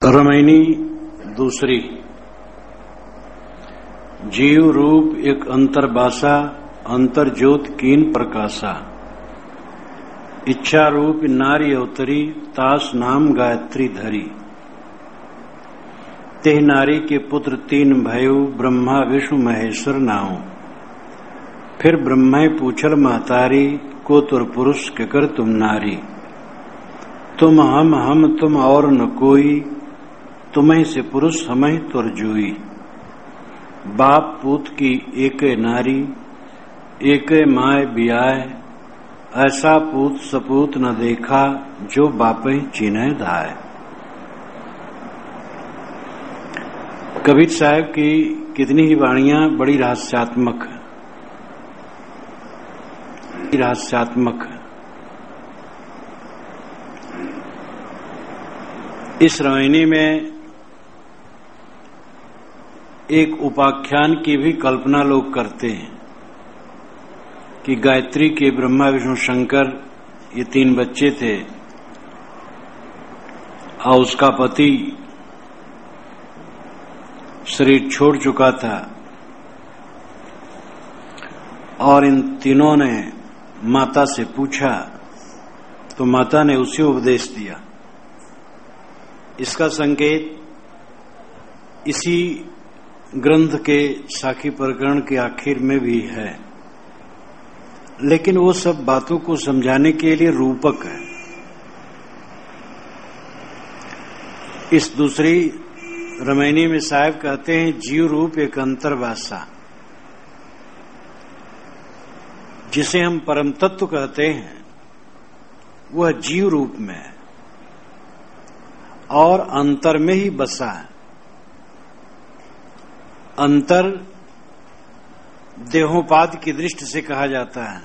रमैनी दूसरी। जीव रूप एक अंतर्बासा, अंतर ज्योत कीन प्रकाशा। इच्छा रूप नारी अवतरी, तास नाम गायत्री धरी। तेह नारी के पुत्र तीन भयो, ब्रह्मा विष्णु महेश्वर नाओ। फिर ब्रह्मा पूछल महतारी, को तुर पुरुष के कर तुम नारी। तुम हम तुम और न कोई, तुम्हें से पुरुष हमें तुर जोई। बाप पूत की एक नारी, एक माय बियाय। ऐसा पूत सपूत न देखा, जो बापे चिन्ह धाय। कबीर साहब की कितनी ही वाणियां बड़ी रहस्यात्मक है। इस रमैनी में एक उपाख्यान की भी कल्पना लोग करते हैं कि गायत्री के ब्रह्मा विष्णु शंकर ये तीन बच्चे थे और उसका पति शरीर छोड़ चुका था और इन तीनों ने माता से पूछा तो माता ने उसे उपदेश दिया। इसका संकेत इसी ग्रंथ के साखी प्रकरण के आखिर में भी है, लेकिन वो सब बातों को समझाने के लिए रूपक है। इस दूसरी रमैनी में साहब कहते हैं जीव रूप एक अंतर्वासा, जिसे हम परम तत्व कहते हैं वह जीव रूप में है और अंतर में ही बसा है। अंतर देहोपाद की दृष्टि से कहा जाता है,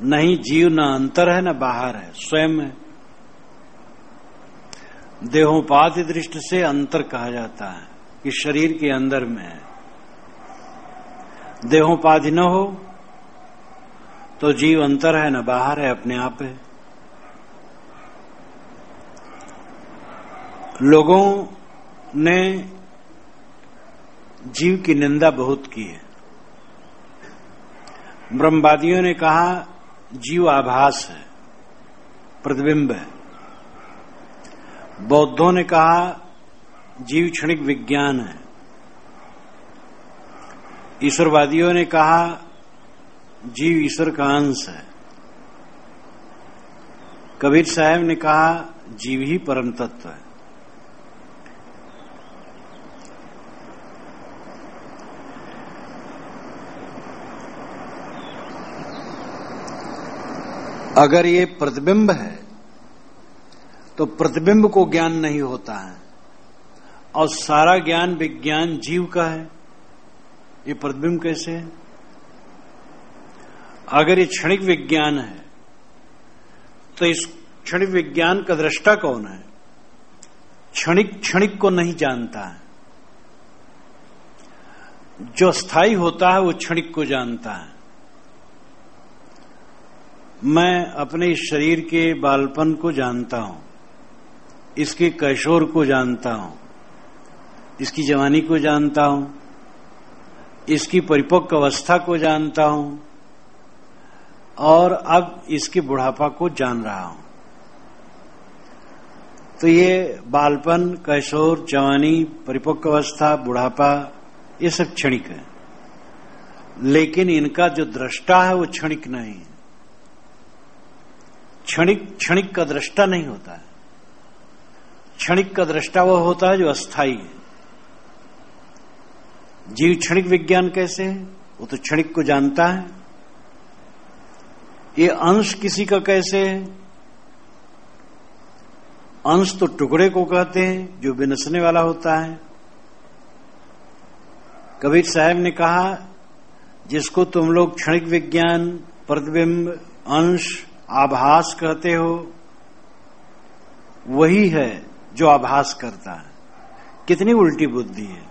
नहीं जीव न अंतर है न बाहर है, स्वयं है। देहोपाद की दृष्टि से अंतर कहा जाता है कि शरीर के अंदर में है। देहोपाधि न हो तो जीव अंतर है न बाहर है, अपने आप है। लोगों ने जीव की निंदा बहुत की है। ब्रह्मवादियों ने कहा जीव आभास है, प्रतिबिंब है। बौद्धों ने कहा जीव क्षणिक विज्ञान है। ईश्वरवादियों ने कहा जीव ईश्वर का अंश है। कबीर साहब ने कहा जीव ही परम तत्व है। अगर ये प्रतिबिंब है तो प्रतिबिंब को ज्ञान नहीं होता है और सारा ज्ञान विज्ञान जीव का है, ये प्रतिबिंब कैसे है? अगर ये क्षणिक विज्ञान है तो इस क्षणिक विज्ञान का दृष्टा कौन है? क्षणिक को नहीं जानता है। जो स्थायी होता है वो क्षणिक को जानता है। मैं अपने इस शरीर के बालपन को जानता हूं, इसके कैशोर को जानता हूं, इसकी जवानी को जानता हूं, इसकी परिपक्व अवस्था को जानता हूं और अब इसके बुढ़ापा को जान रहा हूं। तो ये बालपन, कैशोर, जवानी, परिपक्व अवस्था, बुढ़ापा, ये सब क्षणिक है, लेकिन इनका जो दृष्टा है वो क्षणिक नहीं है। क्षणिक का दृष्टा नहीं होता है। क्षणिक का दृष्टा वह होता है जो अस्थायी है। जीव क्षणिक विज्ञान कैसे है? वो तो क्षणिक को जानता है। ये अंश किसी का कैसे है? अंश तो टुकड़े को कहते हैं जो विनसने वाला होता है। कबीर साहब ने कहा जिसको तुम लोग क्षणिक विज्ञान, प्रतिबिंब, अंश, आभास कहते हो, वही है जो आभास करता है। कितनी उल्टी बुद्धि है।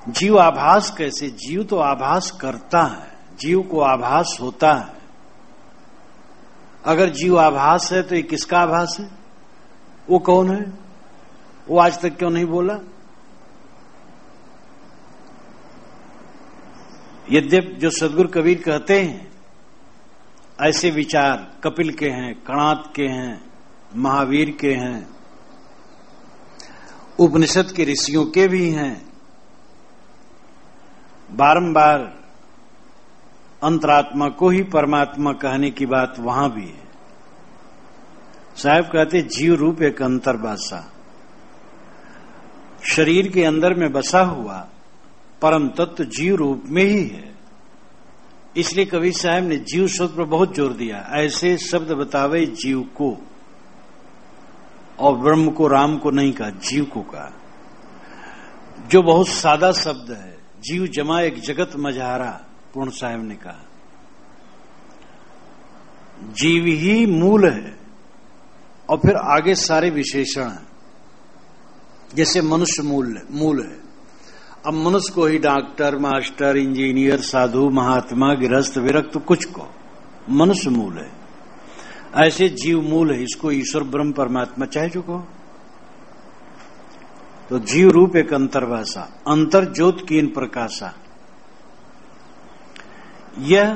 जीव आभास कैसे? जीव तो आभास करता है, जीव को आभास होता है। अगर जीव आभास है तो ये किसका आभास है? वो कौन है? वो आज तक क्यों नहीं बोला? यद्यप जो सदगुरु कबीर कहते हैं ऐसे विचार कपिल के हैं, कणाद के हैं, महावीर के हैं, उपनिषद के ऋषियों के भी हैं, बारंबार अंतरात्मा को ही परमात्मा कहने की बात वहां भी है। साहब कहते जीव रूप एक अंतर्बासा, शरीर के अंदर में बसा हुआ परम तत्व जीव रूप में ही है। इसलिए कबीर साहब ने जीव शब्द पर बहुत जोर दिया। ऐसे शब्द बतावे जीव को, और ब्रह्म को, राम को नहीं कहा, जीव को कहा, जो बहुत सादा शब्द है। जीव जमा एक जगत मझारा, पूर्ण साहब ने कहा। जीव ही मूल है और फिर आगे सारे विशेषण हैं। जैसे मनुष्य मूल है। अब मनुष्य को ही डॉक्टर, मास्टर, इंजीनियर, साधु, महात्मा, गृहस्थ, विरक्त कुछ को मनुष्य मूल है। ऐसे जीव मूल है। इसको ईश्वर ब्रह्म परमात्मा चाहे जो कहो। तो जीव रूप एक अंतर्वासा, अंतर ज्योत कीन प्रकाशा। यह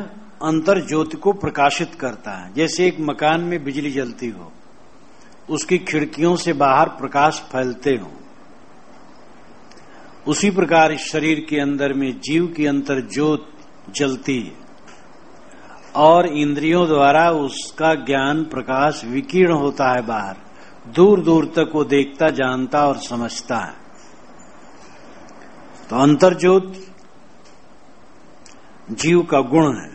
अंतर ज्योति को प्रकाशित करता है। जैसे एक मकान में बिजली जलती हो, उसकी खिड़कियों से बाहर प्रकाश फैलते हो, उसी प्रकार इस शरीर के अंदर में जीव की अंतर ज्योत जलती है और इंद्रियों द्वारा उसका ज्ञान प्रकाश विकीर्ण होता है बाहर, दूर दूर तक वो देखता, जानता और समझता है। तो अंतर ज्योत जीव का गुण है,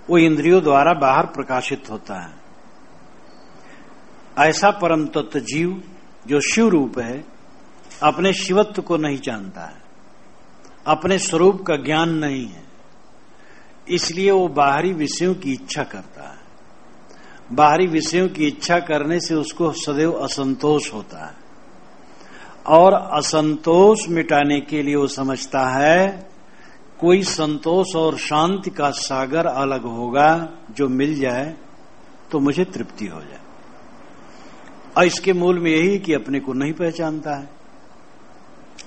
वो इंद्रियों द्वारा बाहर प्रकाशित होता है। ऐसा परम तत्व जीव जो शिव रूप है, अपने शिवत्व को नहीं जानता है, अपने स्वरूप का ज्ञान नहीं है, इसलिए वो बाहरी विषयों की इच्छा करता है। बाहरी विषयों की इच्छा करने से उसको सदैव असंतोष होता है और असंतोष मिटाने के लिए वो समझता है कोई संतोष और शांति का सागर अलग होगा जो मिल जाए तो मुझे तृप्ति हो जाए। और इसके मूल में यही कि अपने को नहीं पहचानता है,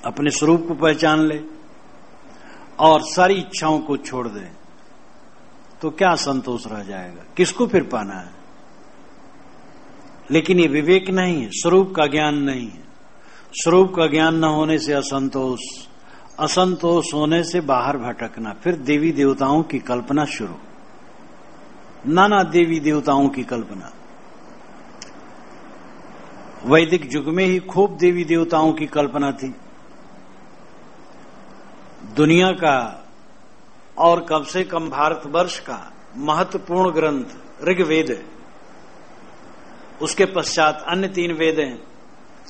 अपने स्वरूप को पहचान ले और सारी इच्छाओं को छोड़ दे तो क्या संतोष रह जाएगा? किसको फिर पाना है? लेकिन ये विवेक नहीं है, स्वरूप का ज्ञान नहीं है। स्वरूप का ज्ञान न होने से असंतोष, असंतोष होने से बाहर भटकना, फिर देवी देवताओं की कल्पना शुरू, नाना देवी देवताओं की कल्पना। वैदिक युग में ही खूब देवी देवताओं की कल्पना थी। दुनिया का और कम से कम भारतवर्ष का महत्वपूर्ण ग्रंथ ऋग्वेद है। उसके पश्चात अन्य 3 वेद हैं,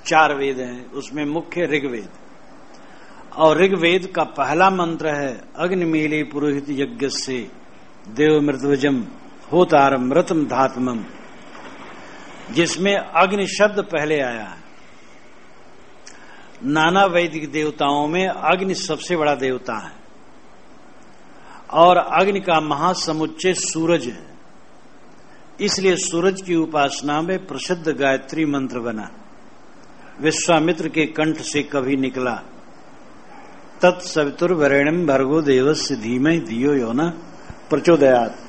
4 वेद हैं, उसमें मुख्य ऋग्वेद। और ऋग्वेद का पहला मंत्र है अग्निमीले पुरोहित यज्ञ से देव मृतवजम होतारम रतम धात्मम, जिसमें अग्नि शब्द पहले आया है। नाना वैदिक देवताओं में अग्नि सबसे बड़ा देवता है और अग्नि का महासमुच्चय सूरज है। इसलिए सूरज की उपासना में प्रसिद्ध गायत्री मंत्र बना, विश्वामित्र के कंठ से कभी निकला, तत्सवितुर्वरेण्यं भर्गो देवस्य धीमहि धियो यो न प्रचोदयात्।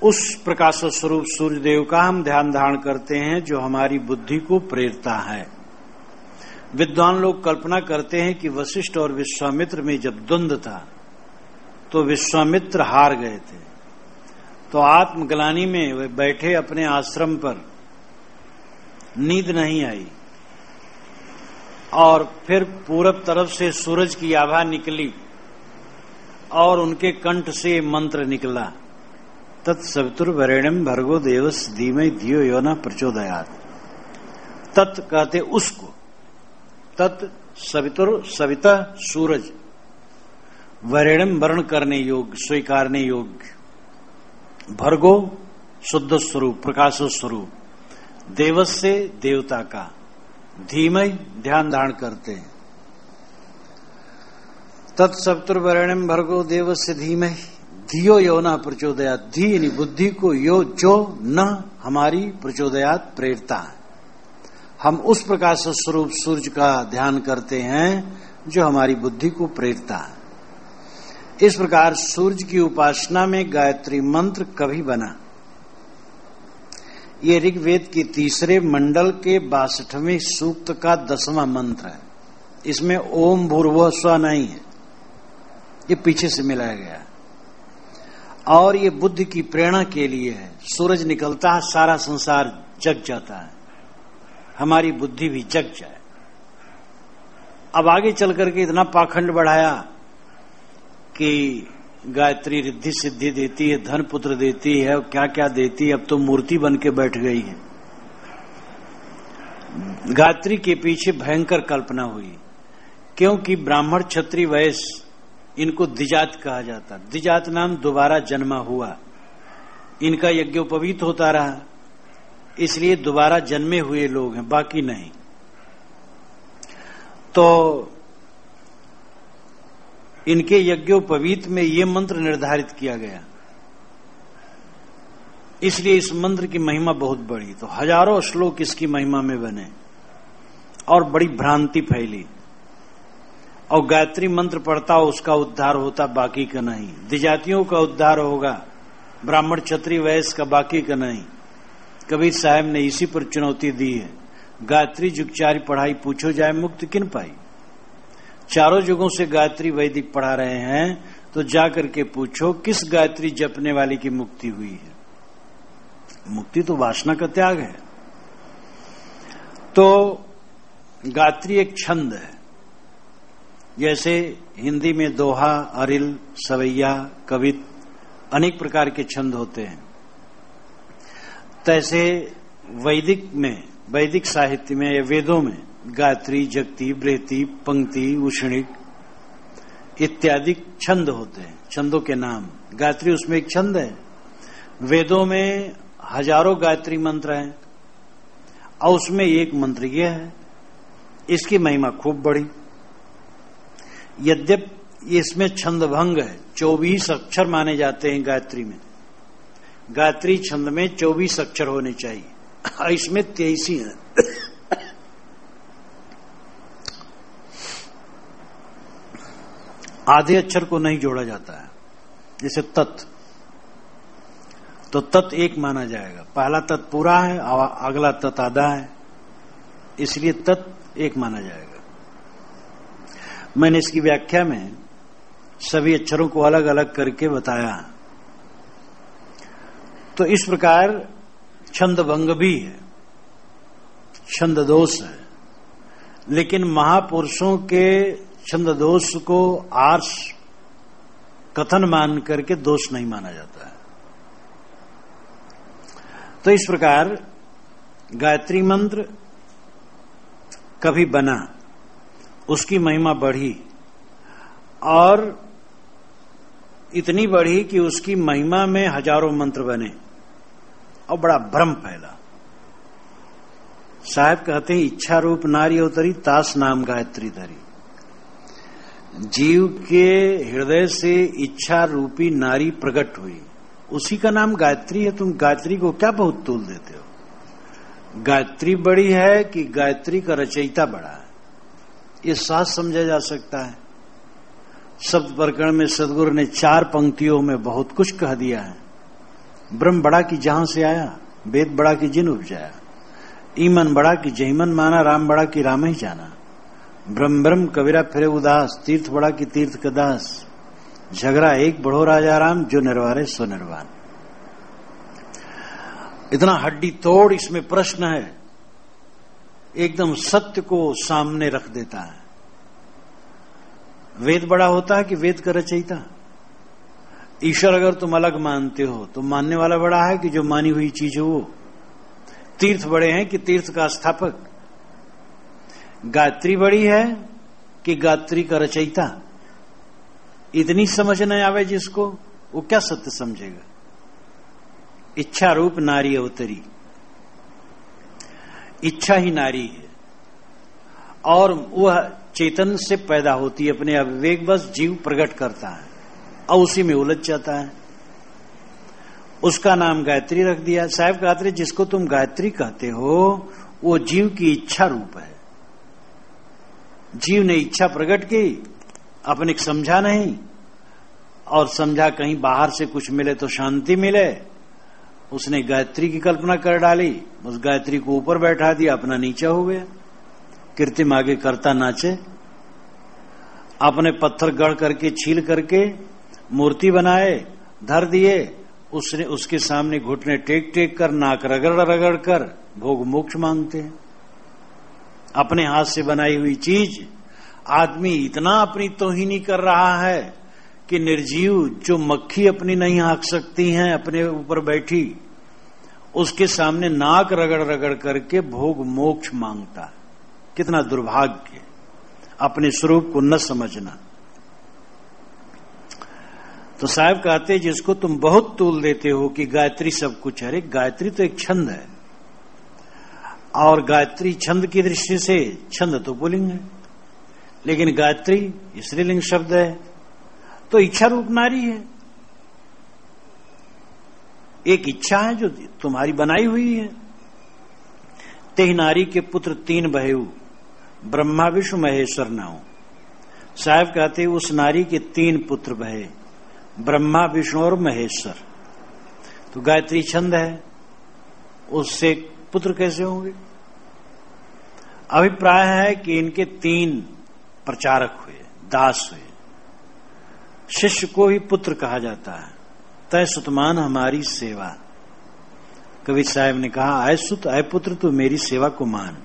उस प्रकाश स्वरूप सूर्यदेव का हम ध्यान धारण करते हैं जो हमारी बुद्धि को प्रेरता है। विद्वान लोग कल्पना करते हैं कि वशिष्ठ और विश्वामित्र में जब द्वंद्व था तो विश्वामित्र हार गए थे, तो आत्मग्लानि में वे बैठे अपने आश्रम पर, नींद नहीं आई और फिर पूरब तरफ से सूरज की आभा निकली और उनके कंठ से मंत्र निकला, तत्सवितुर्वरेण्यं भर्गो देवस्य धीमहि धियो यो न प्रचोदयात्। तत् कहते उसको, तत् सवितुर सविता सूरज, वरेण्यं वर्ण करने योग्य, स्वीकारने योग्य, भर्गो शुद्ध स्वरूप, प्रकाश स्वरूप, देवस्य देवता का, धीमहि ध्यान धारण करते हैं। तत्सवितुर्वरेण्यं भर्गो देवस्य धीमहि धियो यो न प्रचोदयात, धी यानी बुद्धि को, यो जो न हमारी प्रचोदयात प्रेरता है। हम उस प्रकाश स्वरूप सूर्य का ध्यान करते हैं जो हमारी बुद्धि को प्रेरता है। इस प्रकार सूर्य की उपासना में गायत्री मंत्र कभी बना। ये ऋग्वेद के तीसरे मंडल के 62वें सूक्त का 10वां मंत्र है। इसमें ओम भूर्भुवः स्वः नहीं है, ये पीछे से मिलाया गया है। और ये बुद्धि की प्रेरणा के लिए है। सूरज निकलता है, सारा संसार जग जाता है, हमारी बुद्धि भी जग जाए। अब आगे चल करके इतना पाखंड बढ़ाया कि गायत्री रिद्धि सिद्धि देती है, धन पुत्र देती है, और क्या क्या देती है। अब तो मूर्ति बन के बैठ गई है। गायत्री के पीछे भयंकर कल्पना हुई, क्योंकि ब्राह्मण क्षत्रिय वैश्य इनको द्विजात कहा जाता। द्विजात नाम दोबारा जन्मा हुआ, इनका यज्ञोपवीत होता रहा, इसलिए दोबारा जन्मे हुए लोग हैं, बाकी नहीं। तो इनके यज्ञोपवीत में ये मंत्र निर्धारित किया गया, इसलिए इस मंत्र की महिमा बहुत बड़ी। तो हजारों श्लोक इसकी महिमा में बने और बड़ी भ्रांति फैली। और गायत्री मंत्र पढ़ता हो उसका उद्धार होता, बाकी का नहीं। द्विजातियों का उद्धार होगा, ब्राह्मण क्षत्रिय वैश्य का बाकी का नहीं। कबीर साहब ने इसी पर चुनौती दी है, गायत्री जुगचारी पढ़ाई पूछो जाए मुक्ति किन पाई। चारों युगों से गायत्री वैदिक पढ़ा रहे हैं, तो जाकर के पूछो किस गायत्री जपने वाले की मुक्ति हुई है। मुक्ति तो वासना का त्याग है। तो गायत्री एक छंद है। जैसे हिंदी में दोहा, अरिल, सवैया, कवित अनेक प्रकार के छंद होते हैं, तैसे वैदिक साहित्य में या वेदों में गायत्री, जगती, बृहति, पंक्ति, उषणिक इत्यादि छंद होते हैं, छंदों के नाम। गायत्री उसमें एक छंद है। वेदों में हजारों गायत्री मंत्र हैं और उसमें एक मंत्र यह है। इसकी महिमा खूब बड़ी। यद्यपि इसमें छंद भंग है, 24 अक्षर माने जाते हैं गायत्री में। गायत्री छंद में 24 अक्षर होने चाहिए, इसमें 23 ही है। आधे अक्षर को नहीं जोड़ा जाता है, जैसे तत्, तो तत् एक माना जाएगा। पहला तत् पूरा है, अगला तत् आधा है, इसलिए तत् एक माना जाएगा। मैंने इसकी व्याख्या में सभी अक्षरों को अलग अलग करके बताया। तो इस प्रकार छंद भंग भी है, छंद दोष है, लेकिन महापुरुषों के छंद दोष को आर्ष कथन मान करके दोष नहीं माना जाता है। तो इस प्रकार गायत्री मंत्र कभी बना, उसकी महिमा बढ़ी और इतनी बढ़ी कि उसकी महिमा में हजारों मंत्र बने और बड़ा भ्रम फैला। साहब कहते हैं, इच्छा रूप नारी अवतरी, तास नाम गायत्री धरी। जीव के हृदय से इच्छा रूपी नारी प्रकट हुई, उसी का नाम गायत्री है। तुम गायत्री को क्या बहुत तूल देते हो? गायत्री बड़ी है कि गायत्री का रचयिता बड़ा है, ये साफ समझा जा सकता है। शब्द प्रकरण में सदगुरु ने 4 पंक्तियों में बहुत कुछ कह दिया है। ब्रह्म बड़ा की जहां से आया, वेद बड़ा की जिन उपजाया, ईमन बड़ा की जहीमन माना, राम बड़ा की राम ही जाना। ब्रह्म ब्रह्म कबीरा फिरे उदास, तीर्थ बड़ा की तीर्थ का दास, झगड़ा एक बढ़ो राजा राम, जो निर्वारे सो निर्वाण। इतना हड्डी तोड़ इसमें प्रश्न है, एकदम सत्य को सामने रख देता है। वेद बड़ा होता है कि वेद का रचयिता? ईश्वर अगर तुम अलग मानते हो तो मानने वाला बड़ा है कि जो मानी हुई चीज हो वो? तीर्थ बड़े हैं कि तीर्थ का स्थापक? गायत्री बड़ी है कि गायत्री का रचयिता? इतनी समझ न आवे जिसको, वो क्या सत्य समझेगा? इच्छा रूप नारी अवतरी, इच्छा ही नारी है और वह चेतन से पैदा होती है, अपने अविवेक बस जीव प्रकट करता है और उसी में उलझ जाता है। उसका नाम गायत्री रख दिया। साहब कहते रहे जिसको तुम गायत्री कहते हो वो जीव की इच्छा रूप है। जीव ने इच्छा प्रकट की, अपने समझा नहीं, और समझा कहीं बाहर से कुछ मिले तो शांति मिले, उसने गायत्री की कल्पना कर डाली, उस गायत्री को ऊपर बैठा दिया, अपना नीचे हो गया। कृत्रिम आगे करता नाचे। अपने पत्थर गढ़ करके छील करके मूर्ति बनाए, धर दिए, उसने उसके सामने घुटने टेक टेक कर, नाक रगड़ रगड़ कर भोग मोक्ष मांगते हैं। अपने हाथ से बनाई हुई चीज आदमी इतना अपनी तौहीनी कर रहा है कि निर्जीव जो मक्खी अपनी नहीं हाँक सकती हैं अपने ऊपर बैठी, उसके सामने नाक रगड़ रगड़ करके भोग मोक्ष मांगता है। कितना दुर्भाग्य, अपने स्वरूप को न समझना। तो साहब कहते जिसको तुम बहुत तूल देते हो कि गायत्री सब कुछ है। अरे गायत्री तो एक छंद है, और गायत्री छंद की दृष्टि से छंद तो पुल्लिंग है, लेकिन गायत्री स्त्रीलिंग शब्द है, तो इच्छा रूप नारी है। एक इच्छा है जो तुम्हारी बनाई हुई है। तेहि नारी के पुत्र 3 भयु, ब्रह्मा विष्णु महेश्वर नाउ। साहब कहते उस नारी के 3 पुत्र भये, ब्रह्मा विष्णु और महेश्वर। तो गायत्री छंद है, उससे पुत्र कैसे होंगे? अभिप्राय है कि इनके 3 प्रचारक हुए, दास हुए। शिष्य को ही पुत्र कहा जाता है। तय सुतमान हमारी सेवा। कवि साहब ने कहा आय सुत आय पुत्र तू मेरी सेवा को मान।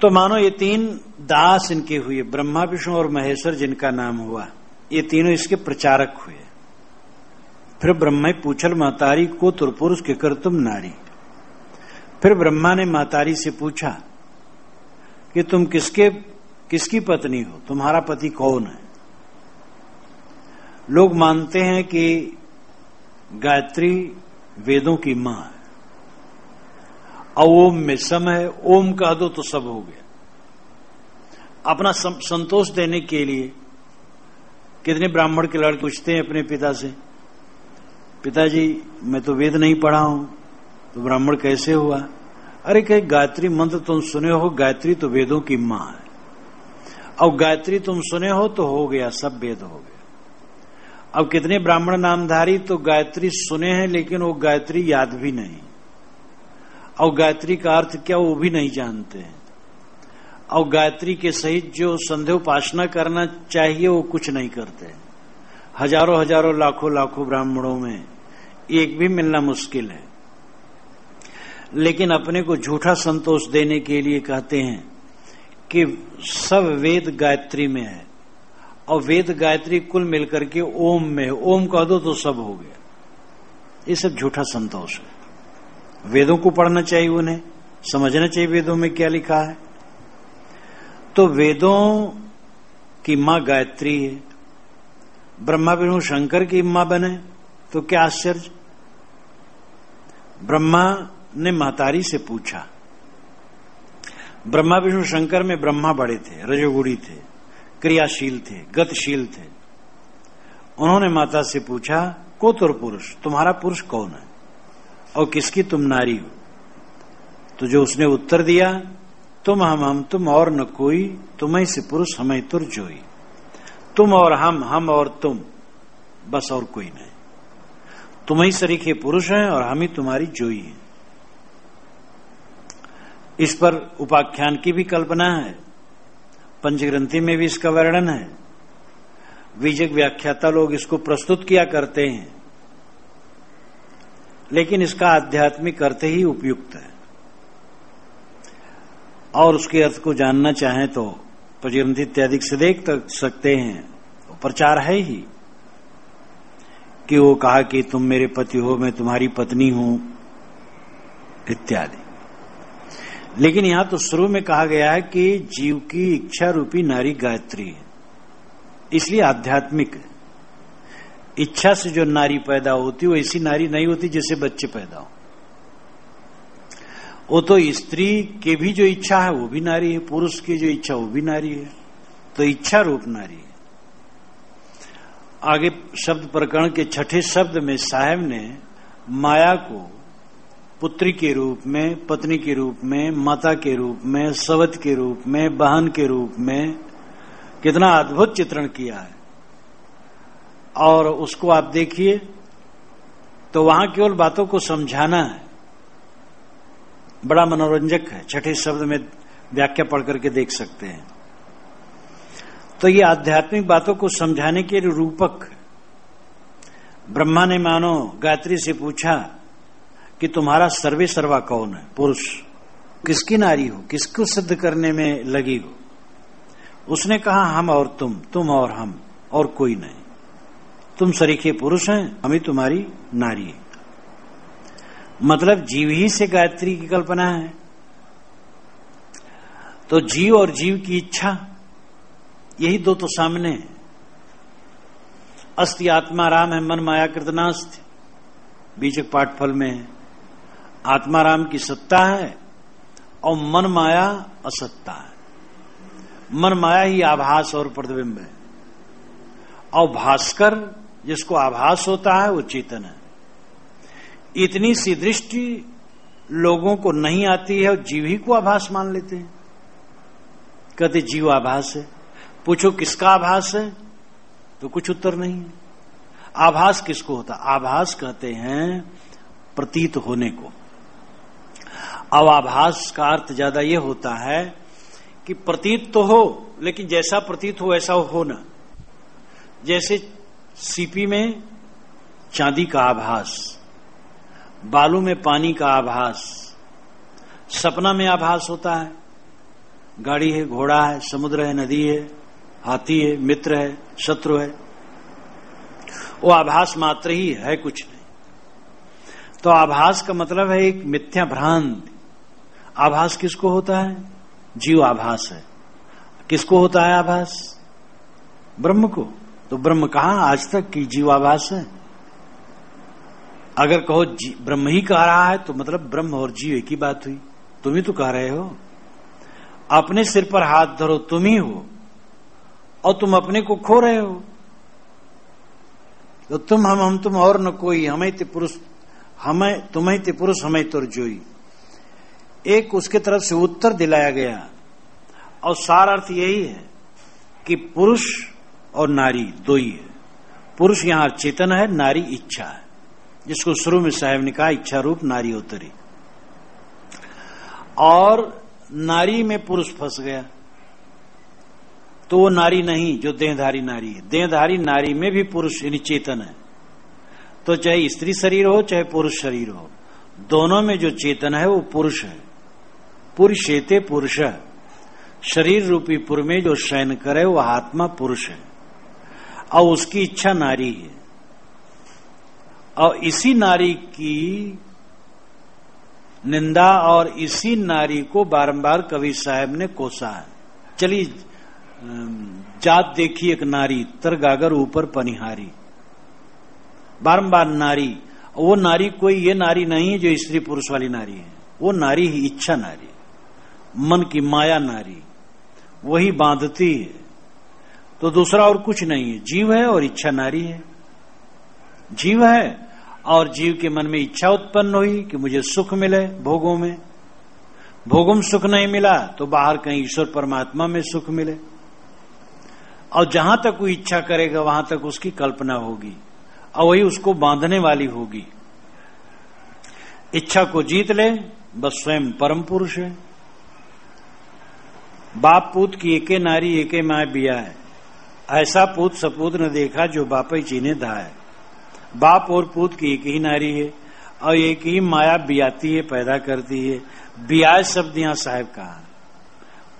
तो मानो ये 3 दास इनके हुए, ब्रह्मा विष्णु और महेश्वर जिनका नाम हुआ, ये तीनों इसके प्रचारक हुए। फिर ब्रह्मा पूछल महतारी को तुरपुरुष के कर तुम नारी। फिर ब्रह्मा ने महतारी से पूछा कि तुम किसकी पत्नी हो, तुम्हारा पति कौन है? लोग मानते हैं कि गायत्री वेदों की मां है, और ओम में सम है, ओम कह दो तो सब हो गया। अपना संतोष देने के लिए कितने ब्राह्मण के लड़के पूछते हैं अपने पिता से, पिताजी मैं तो वेद नहीं पढ़ा हूं, तो ब्राह्मण कैसे हुआ? अरे कहे गायत्री मंत्र तुम सुने हो, गायत्री तो वेदों की मां है, और गायत्री तुम सुने हो तो हो गया, सब वेद हो गया। अब कितने ब्राह्मण नामधारी तो गायत्री सुने हैं, लेकिन वो गायत्री याद भी नहीं, और गायत्री का अर्थ क्या वो भी नहीं जानते हैं, और गायत्री के सहित जो संध्या उपासना करना चाहिए वो कुछ नहीं करते। हजारों हजारों लाखों लाखों ब्राह्मणों में एक भी मिलना मुश्किल है, लेकिन अपने को झूठा संतोष देने के लिए कहते हैं कि सब वेद गायत्री में है, और वेद गायत्री कुल मिलकर के ओम में है, ओम कह दो तो सब हो गया। ये सब झूठा संतोष है। वेदों को पढ़ना चाहिए, उन्हें समझना चाहिए वेदों में क्या लिखा है। तो वेदों की मां गायत्री है, ब्रह्मा विष्णु शंकर की मां बने तो क्या आश्चर्य। ब्रह्मा ने महतारी से पूछा, ब्रह्मा विष्णु शंकर में ब्रह्मा बड़े थे, रजोगुणी थे, क्रियाशील थे, गतिशील थे। उन्होंने माता से पूछा को तुर पुरुष, तुम्हारा पुरुष कौन है और किसकी तुम नारी हो? तो जो उसने उत्तर दिया, तुम हम तुम और न कोई, तुम्हें से पुरुष हमें तुर जोई। तुम और हम और तुम, बस और कोई नहीं। तुम ही सरीखे पुरुष हैं और हम ही तुम्हारी जोई हैं। इस पर उपाख्यान की भी कल्पना है, पंचग्रंथि में भी इसका वर्णन है। बीजक व्याख्याता लोग इसको प्रस्तुत किया करते हैं, लेकिन इसका आध्यात्मिक अर्थ ही उपयुक्त है, और उसके अर्थ को जानना चाहें तो पंचग्रंथि इत्यादि से देख सकते हैं। प्रचार है ही कि वो कहा कि तुम मेरे पति हो, मैं तुम्हारी पत्नी हूं इत्यादि। लेकिन यहां तो शुरू में कहा गया है कि जीव की इच्छा रूपी नारी गायत्री है, इसलिए आध्यात्मिक है। इच्छा से जो नारी पैदा होती वो ऐसी नारी नहीं होती जैसे बच्चे पैदा हो। वो तो स्त्री की भी जो इच्छा है वो भी नारी है, पुरुष की जो इच्छा वो भी नारी है, तो इच्छा रूप नारी है। आगे शब्द प्रकरण के छठे शब्द में साहब ने माया को पुत्री के रूप में, पत्नी के रूप में, माता के रूप में, सवत के रूप में, बहन के रूप में कितना अद्भुत चित्रण किया है। और उसको आप देखिए तो वहां केवल बातों को समझाना है, बड़ा मनोरंजक है। छठे शब्द में व्याख्या पढ़ करके देख सकते हैं। तो ये आध्यात्मिक बातों को समझाने के रूपक। ब्रह्मा ने मानो गायत्री से पूछा कि तुम्हारा सर्वे सर्वा कौन है? पुरुष। किसकी नारी हो, किसको सिद्ध करने में लगी हो? उसने कहा हम और तुम और हम, और कोई नहीं। तुम सरीखे पुरुष हैं, हम ही तुम्हारी नारी है। मतलब जीव ही से गायत्री की कल्पना है। तो जीव और जीव की इच्छा, यही दो तो सामने है। अस्ति आत्मा राम है, मन माया कृतनास्ति, बीजक पाठफल में है। आत्मा राम की सत्ता है और मन माया असत्ता है। मन माया ही आभास और प्रतिबिंब है, और भास्कर जिसको आभास होता है वो चेतन है। इतनी सी दृष्टि लोगों को नहीं आती है और जीव ही को आभास मान लेते हैं। कहते जीव आभास है। पूछो किसका आभास है तो कुछ उत्तर नहीं है। आभास किसको होता? आभास कहते हैं प्रतीत होने को। अब आभास का अर्थ ज्यादा यह होता है कि प्रतीत तो हो, लेकिन जैसा प्रतीत हो ऐसा हो ना। जैसे सीपी में चांदी का आभास, बालू में पानी का आभास, सपना में आभास होता है। गाड़ी है, घोड़ा है, समुद्र है, नदी है, हाथी है, मित्र है, शत्रु है। वो आभास मात्र ही है, कुछ नहीं। तो आभास का मतलब है एक मिथ्या भ्रांति। आभास किसको होता है? जीव आभास है। किसको होता है आभास? ब्रह्म को। तो ब्रह्म कहां आज तक की जीव आभास है? अगर कहो ब्रह्म ही कह रहा है तो मतलब ब्रह्म और जीव एक ही बात हुई। तुम ही तो कह रहे हो। अपने सिर पर हाथ धरो, तुम ही हो, और तुम अपने को खो रहे हो। तो तुम हम तुम और न कोई, हमें ते पुरुष, हमें तुम्हें ते पुरुष, हमें तुर जोई। एक उसके तरफ से उत्तर दिलाया गया, और सार अर्थ यही है कि पुरुष और नारी दो ही है। पुरुष यहां चेतन है, नारी इच्छा है, जिसको शुरू में साहब ने कहा इच्छा रूप नारी उतरी। और नारी में पुरुष फंस गया तो वो नारी नहीं जो देहधारी नारी है। देहधारी नारी में भी पुरुष यानी चेतन है। तो चाहे स्त्री शरीर हो चाहे पुरुष शरीर हो, दोनों में जो चेतन है वो पुरुष है। पुरुषेते पुरुष, शरीर रूपी पुर में जो शयन करे वो आत्मा पुरुष है, और उसकी इच्छा नारी है। और इसी नारी की निंदा और इसी नारी को बारंबार कवि साहब ने कोसा है। चली जात देखी एक नारी, तर गागर ऊपर पनिहारी। बारंबार नारी। वो नारी कोई ये नारी नहीं है जो स्त्री पुरुष वाली नारी है। वो नारी ही इच्छा नारी, मन की माया नारी, वही बांधती है। तो दूसरा और कुछ नहीं है। जीव है और इच्छा नारी है। जीव है और जीव के मन में इच्छा उत्पन्न हुई कि मुझे सुख मिले भोगों में। भोगों में सुख नहीं मिला तो बाहर कहीं ईश्वर परमात्मा में सुख मिले। और जहां तक वो इच्छा करेगा वहां तक उसकी कल्पना होगी, और वही उसको बांधने वाली होगी। इच्छा को जीत ले बस स्वयं परम पुरुष है। बाप पूत की एके नारी एके माय बिया है, ऐसा पूत सपूत न देखा जो बापई चीने धाय। बाप और पूत की एक ही नारी है, और एक ही माया बियाती है, पैदा करती है। बियाय शब्द यहां साहब कहा।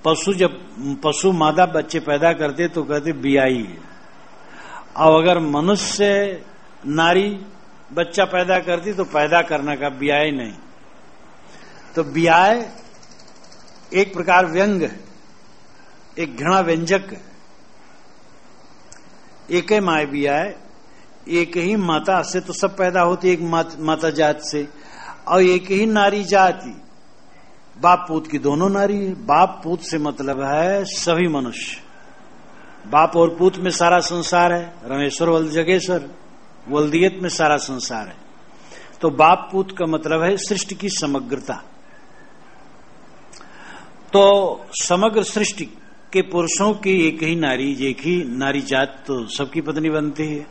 जब पशु मादा बच्चे पैदा करते तो कहते बियाई है। और अगर मनुष्य नारी बच्चा पैदा करती तो पैदा करना का बियाय नहीं। तो बियाय एक प्रकार व्यंग है, एक घृणा व्यंजक है। एक ही माय बियाय, एक ही माता से तो सब पैदा होती, एक माता जात से, और एक ही नारी जाति। बाप पूत की दोनों नारी है। बाप पूत से मतलब है सभी मनुष्य, बाप और पूत में सारा संसार है, रमेश्वर वल्द जगेश्वर, वल्दियत में सारा संसार है। तो बाप पूत का मतलब है सृष्टि की समग्रता। तो समग्र सृष्टि के पुरुषों की एक ही नारी जात तो सबकी पत्नी बनती है,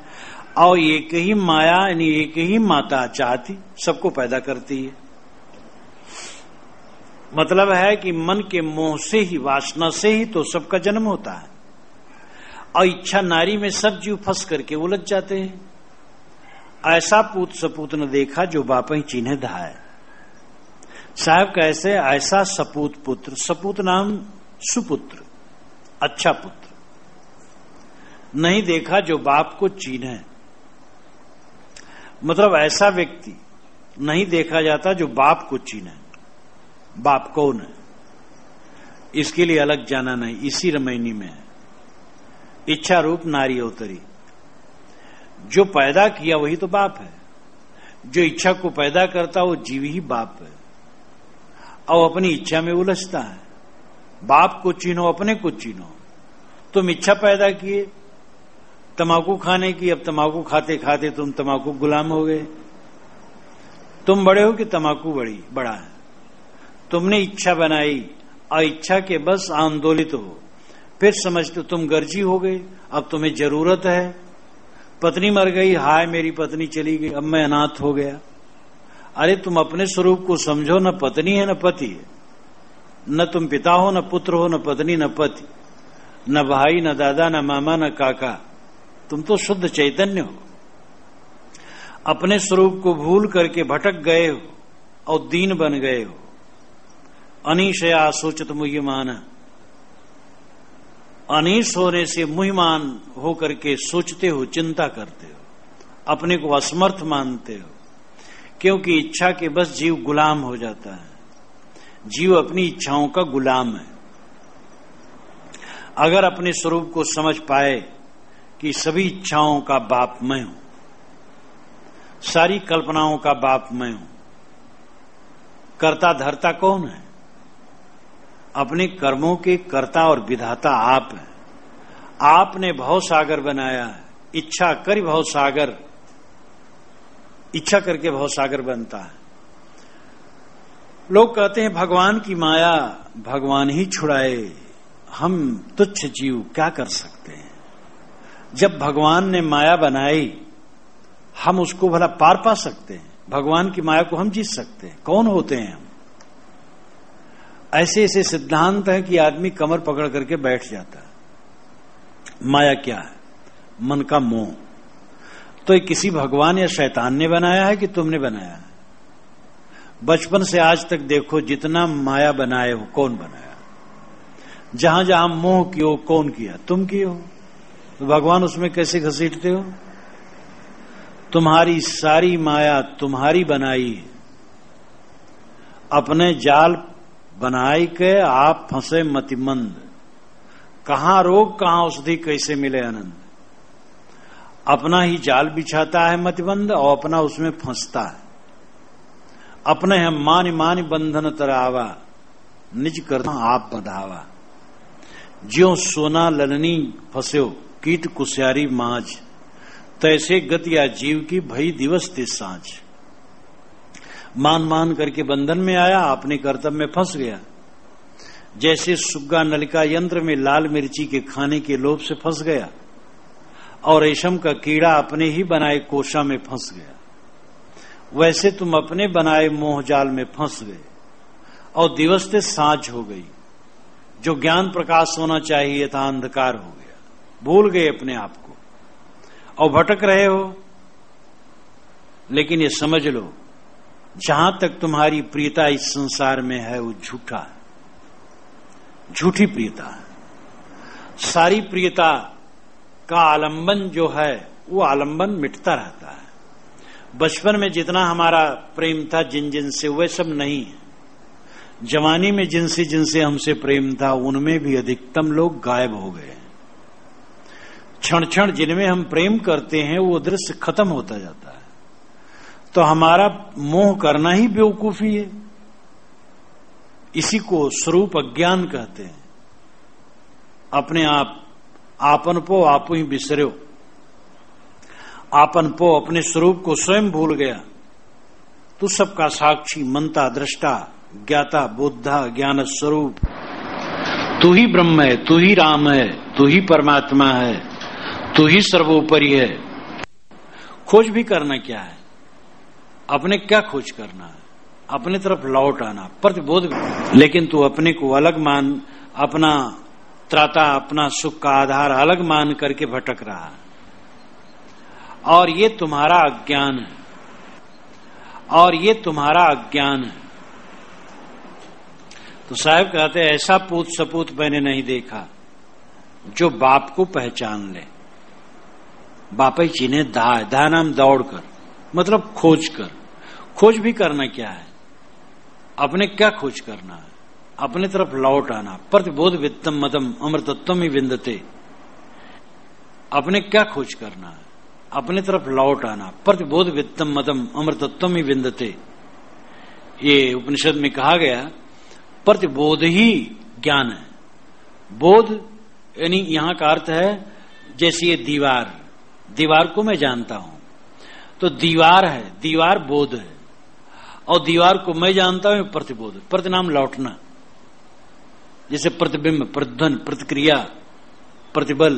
और एक ही माया यानी एक ही माता चाहती सबको पैदा करती है। मतलब है कि मन के मोह से ही, वासना से ही तो सबका जन्म होता है, और इच्छा नारी में सब जीव फंस करके उलझ जाते हैं। ऐसा पूत सपूत न देखा जो बाप ही चिन्ह धाय। साहब कैसे? ऐसा सपूत पुत्र, सपूत नाम सुपुत्र, अच्छा पुत्र नहीं देखा जो बाप को चिन्ह। मतलब ऐसा व्यक्ति नहीं देखा जाता जो बाप को चिन्ह। बाप कौन है इसके लिए अलग जाना नहीं, इसी रामायणी में है। इच्छा रूप नारी अवतरी, जो पैदा किया वही तो बाप है। जो इच्छा को पैदा करता वो जीव ही बाप है, और अपनी इच्छा में उलझता है। बाप को चीनो, अपने को चीनो। तुम इच्छा पैदा किए तमाकू खाने की, अब तमाकू खाते खाते तुम तमाकू गुलाम हो गए। तुम बड़े हो कि तमाकू बड़ा है। तुमने इच्छा बनाई और इच्छा के बस आंदोलित हो, फिर समझते तुम गर्जी हो गए, अब तुम्हें जरूरत है। पत्नी मर गई, हाय मेरी पत्नी चली गई, अब मैं अनाथ हो गया। अरे तुम अपने स्वरूप को समझो, न पत्नी है न पति है, न तुम पिता हो न पुत्र हो, न पत्नी न पति, न भाई न दादा न मामा न काका। तुम तो शुद्ध चैतन्य हो। अपने स्वरूप को भूल करके भटक गए हो और दीन बन गए हो। अनीशया सोचत मुह्यमान, अनीश होने से मुह्यमान हो करके सोचते हो, चिंता करते हो, अपने को असमर्थ मानते हो, क्योंकि इच्छा के बस जीव गुलाम हो जाता है। जीव अपनी इच्छाओं का गुलाम है। अगर अपने स्वरूप को समझ पाए कि सभी इच्छाओं का बाप मैं हूं, सारी कल्पनाओं का बाप मैं हूं, कर्ता धर्ता कौन है? अपने कर्मों के कर्ता और विधाता आप हैं। आपने भव सागर बनाया है। इच्छा कर भव सागर, इच्छा करके भव सागर बनता है। लोग कहते हैं भगवान की माया भगवान ही छुड़ाए, हम तुच्छ जीव क्या कर सकते हैं। जब भगवान ने माया बनाई, हम उसको भला पार पा सकते हैं? भगवान की माया को हम जीत सकते हैं? कौन होते हैं हम? ऐसे ऐसे सिद्धांत है कि आदमी कमर पकड़ करके बैठ जाता है। माया क्या है? मन का मोह। तो ये किसी भगवान या शैतान ने बनाया है कि तुमने बनाया है? बचपन से आज तक देखो, जितना माया बनाए हो, कौन बनाया? जहां जहां मोह कियो, कौन किया? तुम किए हो। तो भगवान उसमें कैसे घसीटते हो? तुम्हारी सारी माया तुम्हारी बनाई है। अपने जाल बनाई के आप फंसे मतिमंद। कहां रोग कहां औषधि, कैसे मिले आनंद। अपना ही जाल बिछाता है मतिमंद, और अपना उसमें फंसता है। अपने हम मान मान बंधन तरावा, निज करता आप बधावा। ज्यो सोना ललनी फंस्यो, कीट कुश्यारी मांझ, तैसे गतिया जीव की भई दिवस ते सांझ। मान मान करके बंधन में आया, अपने कर्तव्य में फंस गया। जैसे सुग्गा नलिका यंत्र में लाल मिर्ची के खाने के लोभ से फंस गया, और रेशम का कीड़ा अपने ही बनाए कोशा में फंस गया, वैसे तुम अपने बनाए मोह जाल में फंस गए, और दिवस से सांझ हो गई। जो ज्ञान प्रकाश होना चाहिए था, अंधकार हो गया। भूल गए अपने आप को और भटक रहे हो। लेकिन ये समझ लो, जहां तक तुम्हारी प्रियता इस संसार में है, वो झूठा है, झूठी प्रियता है। सारी प्रियता का आलंबन जो है, वो आलंबन मिटता रहता है। बचपन में जितना हमारा प्रेम था जिन जिन से, वह सब नहीं है। जवानी में जिनसे जिनसे हमसे प्रेम था, उनमें भी अधिकतम लोग गायब हो गए। क्षण क्षण जिनमें हम प्रेम करते हैं, वो दृश्य खत्म होता जाता है। तो हमारा मोह करना ही बेवकूफी है। इसी को स्वरूप अज्ञान कहते हैं। अपने आप आपन पो आपू ही बिसर्यो। आपन पो अपने स्वरूप को स्वयं भूल गया। तू सबका साक्षी, मनता, दृष्टा, ज्ञाता, बोधा, ज्ञान स्वरूप। तू ही ब्रह्म है, तू ही राम है, तू ही परमात्मा है, तू ही सर्वोपरि है। खोज भी करना क्या है? अपने क्या खोज करना है? अपने तरफ लौट आना, प्रतिबोध। लेकिन तू अपने को अलग मान, अपना त्राता, अपना सुख का आधार अलग मान करके भटक रहा है, और ये तुम्हारा अज्ञान है, और ये तुम्हारा अज्ञान है। तो साहब कहते हैं, ऐसा पूत सपूत मैंने नहीं देखा जो बाप को पहचान ले। बाप ही चिन्हे दाह, दाह नाम दौड़ कर, मतलब खोज कर। खोज भी करना क्या है? अपने क्या खोज करना है? अपने तरफ लौट आना, प्रतिबोध वित्तम मदम अमृतत्वम ही विंदते। अपने क्या खोज करना है? अपने तरफ लौट आना, प्रतिबोध वित्तम मदम अमृतत्वम ही विंदते। ये उपनिषद में कहा गया, प्रतिबोध ही ज्ञान है। बोध यानी यहां का अर्थ है जैसे ये दीवार, दीवार को मैं जानता हूं तो दीवार है, दीवार बोध है, और दीवार को मैं जानता हूं प्रतिबोध। प्रति नाम लौटना, जैसे प्रतिबिंब, प्रतिध्वनि, प्रतिक्रिया, प्रतिबल।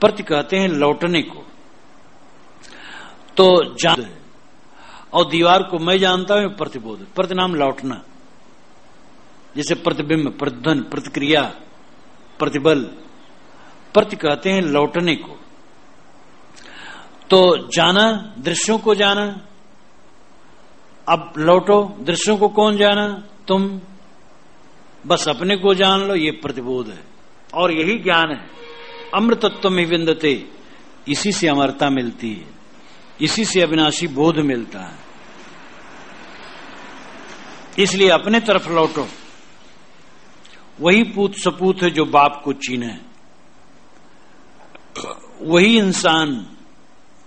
प्रति कहते हैं लौटने को, तो जान, और दीवार को मैं जानता हूं प्रतिबोध। प्रति नाम लौटना, जैसे प्रतिबिंब, प्रतिध्वनि, प्रतिक्रिया, प्रतिबल। प्रति कहते हैं लौटने को। तो जाना, दृश्यों को जाना। अब लौटो, दृश्यों को कौन जाना? तुम। बस अपने को जान लो, ये प्रतिबोध है, और यही ज्ञान है। अमृतत्व में विंदते, इसी से अमरता मिलती है, इसी से अविनाशी बोध मिलता है। इसलिए अपने तरफ लौटो। वही पूत सपूत है जो बाप को चीने। वही इंसान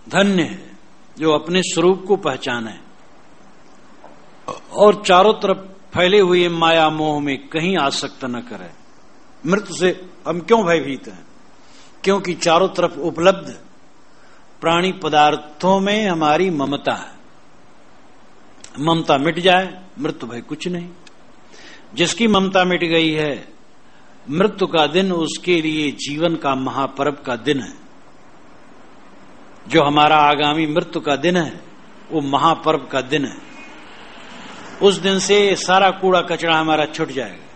धन्य है जो अपने स्वरूप को पहचाने और चारों तरफ फैले हुए माया मोह में कहीं आसक्त न करे। मृत्यु से हम क्यों भयभीत हैं? क्योंकि चारों तरफ उपलब्ध प्राणी पदार्थों में हमारी ममता है। ममता मिट जाए, मृत्यु भय कुछ नहीं। जिसकी ममता मिट गई है, मृत्यु का दिन उसके लिए जीवन का महापर्व का दिन है। जो हमारा आगामी मृत्यु का दिन है, वो महापर्व का दिन है। उस दिन से सारा कूड़ा कचरा हमारा छूट जाएगा।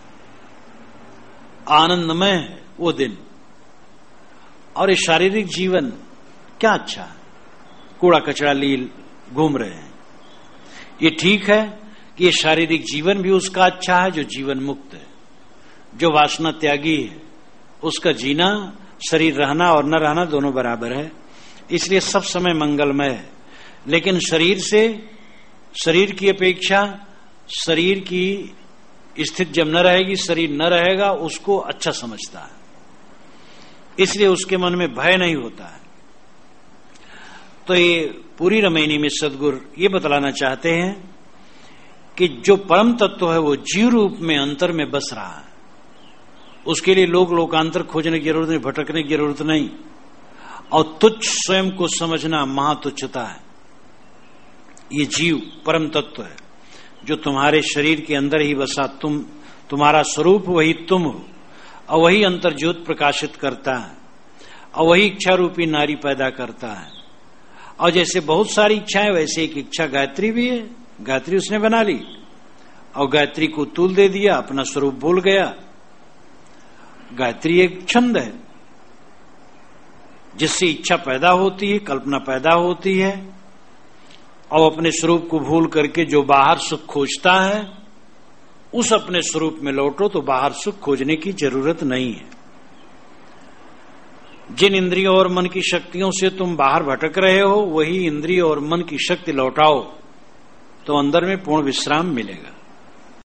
आनंदमय है वो दिन। और ये शारीरिक जीवन क्या अच्छा है, कूड़ा कचरा लिए घूम रहे हैं। ये ठीक है कि ये शारीरिक जीवन भी उसका अच्छा है जो जीवन मुक्त है, जो वासना त्यागी है। उसका जीना, शरीर रहना और न रहना दोनों बराबर है, इसलिए सब समय मंगलमय है। लेकिन शरीर की अपेक्षा शरीर की स्थिति जब न रहेगी, शरीर न रहेगा, उसको अच्छा समझता है। इसलिए उसके मन में भय नहीं होता है। तो ये पूरी रामायणी में सद्गुरु ये बतलाना चाहते हैं कि जो परम तत्व है वो जीव रूप में अंतर में बस रहा है। उसके लिए लोकांतर खोजने की जरूरत नहीं, भटकने की जरूरत नहीं। और तुच्छ स्वयं को समझना महातुच्छता है। ये जीव परम तत्व है जो तुम्हारे शरीर के अंदर ही बसा। तुम्हारा स्वरूप वही तुम हो, और वही अंतर ज्योत प्रकाशित करता है, और वही इच्छा रूपी नारी पैदा करता है। और जैसे बहुत सारी इच्छाएं, वैसे एक इच्छा गायत्री भी है। गायत्री उसने बना ली और गायत्री को तूल दे दिया, अपना स्वरूप भूल गया। गायत्री एक छंद है जिससे इच्छा पैदा होती है, कल्पना पैदा होती है, और अपने स्वरूप को भूल करके जो बाहर सुख खोजता है, उस अपने स्वरूप में लौटो तो बाहर सुख खोजने की जरूरत नहीं है। जिन इंद्रियों और मन की शक्तियों से तुम बाहर भटक रहे हो, वही इंद्रिय और मन की शक्ति लौटाओ तो अंदर में पूर्ण विश्राम मिलेगा।